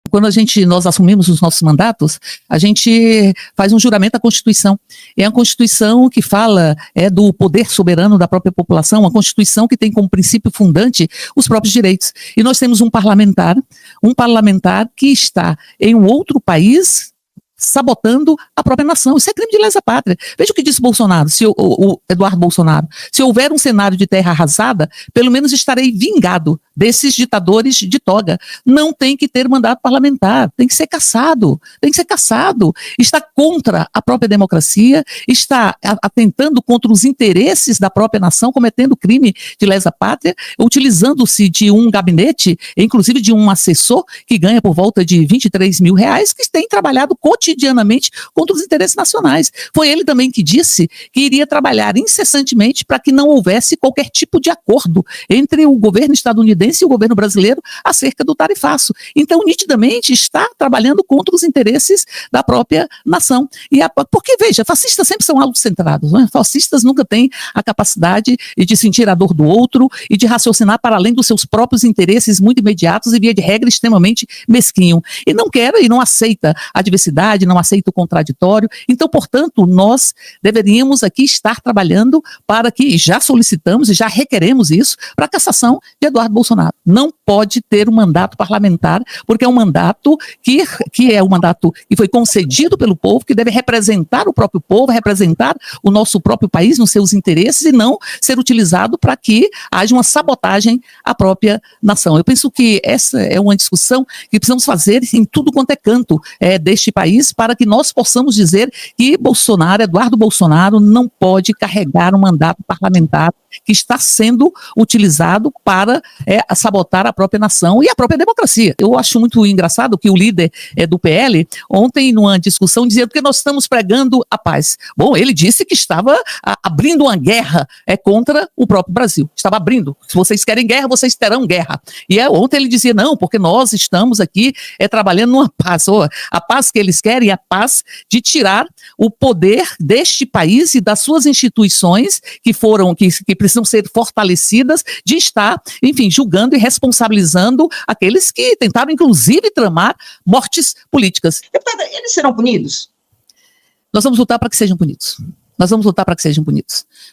quando nós assumimos os nossos mandatos, a gente faz um juramento à Constituição. É a Constituição que fala do poder soberano da própria população, uma Constituição que tem como princípio fundante os próprios direitos. E nós temos um parlamentar que está em um outro país sabotando a própria nação. Isso é crime de lesa pátria. Veja o que disse Bolsonaro, o Eduardo Bolsonaro. Se houver um cenário de terra arrasada, pelo menos estarei vingado desses ditadores de toga. Não tem que ter mandato parlamentar, tem que ser cassado, Está contra a própria democracia, está atentando contra os interesses da própria nação, cometendo crime de lesa pátria, utilizando-se de um gabinete, inclusive de um assessor que ganha por volta de R$23 mil, que tem trabalhado cotidianamente contra os interesses nacionais. Foi ele também que disse que iria trabalhar incessantemente para que não houvesse qualquer tipo de acordo entre o governo estadunidense e o governo brasileiro acerca do tarifaço. Então, nitidamente, está trabalhando contra os interesses da própria nação. Porque, veja, fascistas sempre são autocentrados, né? Fascistas nunca têm a capacidade de sentir a dor do outro e de raciocinar para além dos seus próprios interesses muito imediatos e, via de regra, extremamente mesquinho. E não quer e não aceita a diversidade, não aceita o contraditório. Então, portanto, nós deveríamos aqui estar trabalhando para que, e já solicitamos e já requeremos isso, para a cassação de Eduardo Bolsonaro. Não pode ter um mandato parlamentar, porque é um mandato que é um mandato que foi concedido pelo povo, que deve representar o próprio povo, representar o nosso próprio país nos seus interesses e não ser utilizado para que haja uma sabotagem à própria nação. Eu penso que essa é uma discussão que precisamos fazer em tudo quanto é canto deste país, para que nós possamos dizer que Eduardo Bolsonaro, não pode carregar um mandato parlamentar que está sendo utilizado para sabotar a própria nação e a própria democracia. Eu acho muito engraçado que o líder do PL, ontem, numa discussão, dizia que nós estamos pregando a paz. Bom, ele disse que estava abrindo uma guerra contra o próprio Brasil. Estava abrindo. Se vocês querem guerra, vocês terão guerra. E ontem ele dizia, não, porque nós estamos aqui trabalhando numa paz. A paz que eles querem é a paz de tirar o poder deste país e das suas instituições que precisam ser fortalecidas, de estar, enfim, julgando e responsabilizando aqueles que tentaram, inclusive, tramar mortes políticas. Deputada, eles serão punidos? Nós vamos lutar para que sejam punidos.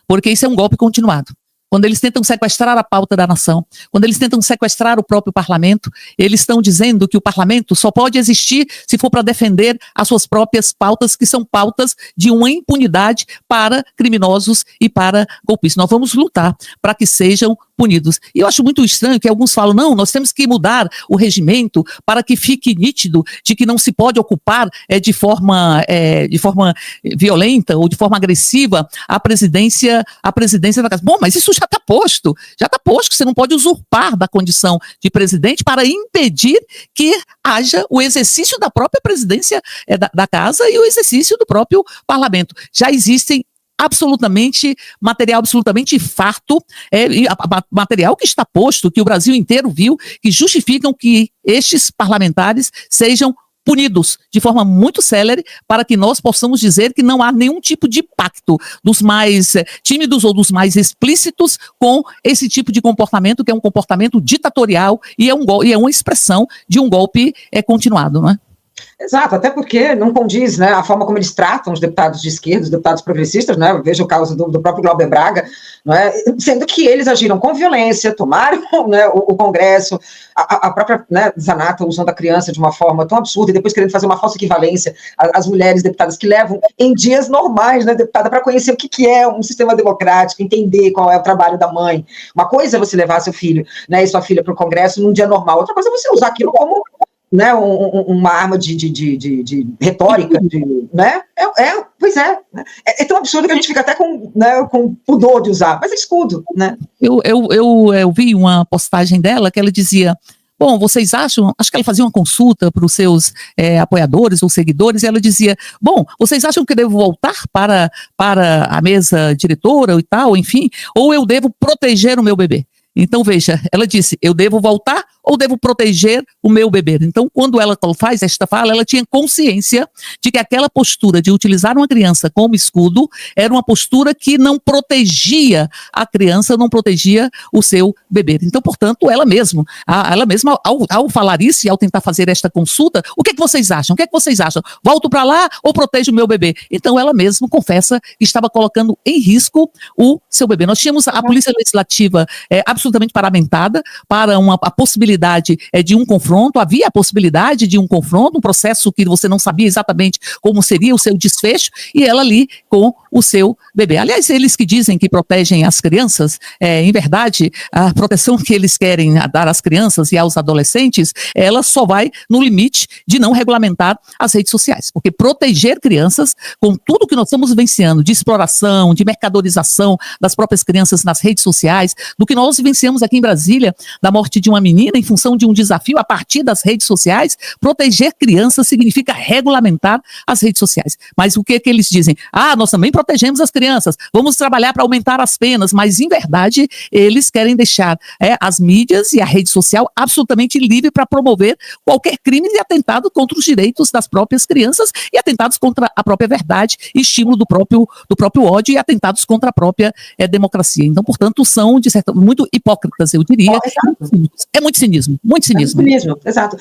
Porque isso é um golpe continuado. Quando eles tentam sequestrar a pauta da nação, quando eles tentam sequestrar o próprio parlamento, eles estão dizendo que o parlamento só pode existir se for para defender as suas próprias pautas, que são pautas de uma impunidade para criminosos e para golpistas. Nós vamos lutar para que sejam punidos. E eu acho muito estranho que alguns falam, não, nós temos que mudar o regimento para que fique nítido de que não se pode ocupar de forma violenta ou de forma agressiva a presidência da casa. Bom, mas isso já está posto que você não pode usurpar da condição de presidente para impedir que haja o exercício da própria presidência da casa e o exercício do próprio parlamento. Já existem material absolutamente farto, material que está posto, que o Brasil inteiro viu, que justificam que estes parlamentares sejam punidos de forma muito célere, para que nós possamos dizer que não há nenhum tipo de pacto dos mais tímidos ou dos mais explícitos com esse tipo de comportamento, que é um comportamento ditatorial e é uma expressão de um golpe continuado, não é? Exato, até porque não condiz, né, a forma como eles tratam os deputados de esquerda, os deputados progressistas, né, veja o caso do próprio Glauber Braga, né, sendo que eles agiram com violência, tomaram, né, o Congresso, a própria, né, Zanata usando a criança de uma forma tão absurda e depois querendo fazer uma falsa equivalência às mulheres deputadas que levam em dias normais, né, deputada, para conhecer o que é um sistema democrático, entender qual é o trabalho da mãe. Uma coisa é você levar seu filho, né, e sua filha para o Congresso num dia normal, outra coisa é você usar aquilo como, né, uma arma de retórica, né? Pois é. É tão absurdo que a gente fica até com pudor de usar, mas é escudo, né? Eu vi uma postagem dela que ela dizia, bom, vocês acham, acho que ela fazia uma consulta para os seus apoiadores ou seguidores, e ela dizia, bom, vocês acham que eu devo voltar para a mesa diretora e tal, enfim, ou eu devo proteger o meu bebê? Então, veja, ela disse, eu devo voltar ou devo proteger o meu bebê? Então, quando ela faz esta fala, ela tinha consciência de que aquela postura de utilizar uma criança como escudo era uma postura que não protegia a criança, não protegia o seu bebê. Então, portanto, ela mesma, ao falar isso e ao tentar fazer esta consulta, o que é que vocês acham? O que é que vocês acham? Volto para lá ou protejo o meu bebê? Então, ela mesma confessa que estava colocando em risco o seu bebê. Nós tínhamos a Polícia Legislativa absolutamente paramentada para a possibilidade de um confronto, havia a possibilidade de um confronto, um processo que você não sabia exatamente como seria o seu desfecho, e ela ali com o seu bebê. Aliás, eles que dizem que protegem as crianças, em verdade, a proteção que eles querem dar às crianças e aos adolescentes, ela só vai no limite de não regulamentar as redes sociais, porque proteger crianças, com tudo que nós estamos vivenciando de exploração, de mercadorização das próprias crianças nas redes sociais, do que nós vivenciamos aqui em Brasília, da morte de uma menina em função de um desafio a partir das redes sociais, proteger crianças significa regulamentar as redes sociais. Mas o que é que eles dizem? Nós também protegemos as crianças, vamos trabalhar para aumentar as penas, mas em verdade eles querem deixar as mídias e a rede social absolutamente livre para promover qualquer crime e atentado contra os direitos das próprias crianças e atentados contra a própria verdade e estímulo do próprio ódio e atentados contra a própria democracia. Então, portanto, são de certa muito hipócritas, eu diria. É muito cinismo, muito cinismo. É muito cinismo, exato.